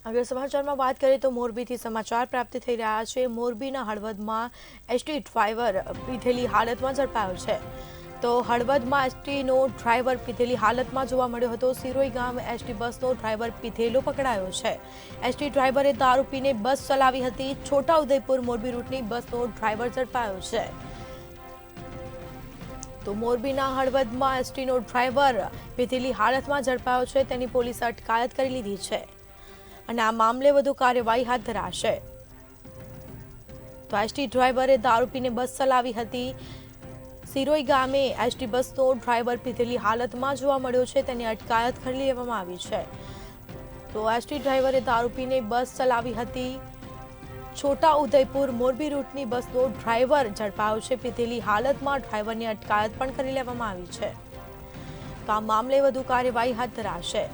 અગર સમાચારમાં વાત કરીએ તો મોરબીથી સમાચાર પ્રાપ્ત થઈ રહ્યા છે। મોરબીના હળવદમાં એસટી ડ્રાઈવર પીધેલી હાલતમાં ઝડપાયો છે। તો હળવદમાં એસટીનો ડ્રાઈવર પીધેલી હાલતમાં જોવા મળ્યો હતો। સિરોઈ ગામ એસટી બસનો ડ્રાઈવર પીધેલો પકડાયો છે। એસટી ડ્રાઈવરે દારૂ પીને બસ ચલાવી હતી। છોટાઉદેપુર મોરબી રૂટની બસનો ડ્રાઈવર ઝડપાયો છે। તો મોરબીના હળવદમાં એસટીનો ડ્રાઈવર પીધેલી હાલતમાં ઝડપાયો છે। તેની પોલીસે અટકાયત કરી લીધી છે અને આ મામલે વધુ કાર્યવાહી હાથ ધરાશે। તો એસટી ડ્રાઈવરે દારૂ પીને બસ ચલાવી હતી। સિરોઈ ગામે એસટી બસનો ડ્રાઈવર પીધેલી હાલતમાં જોવા મળ્યો છે। તેની અટકાયત કરી લેવામાં આવી છે। તો એસટી ડ્રાઈવરે દારૂ પીને બસ ચલાવી હતી। છોટાઉદેપુર મોરબી રૂટની બસનો ડ્રાઈવર ઝડપાયો છે। પીધેલી હાલતમાં ડ્રાઈવરની અટકાયત પણ કરી લેવામાં આવી છે। તો આ મામલે વધુ કાર્યવાહી હાથ ધરાશે।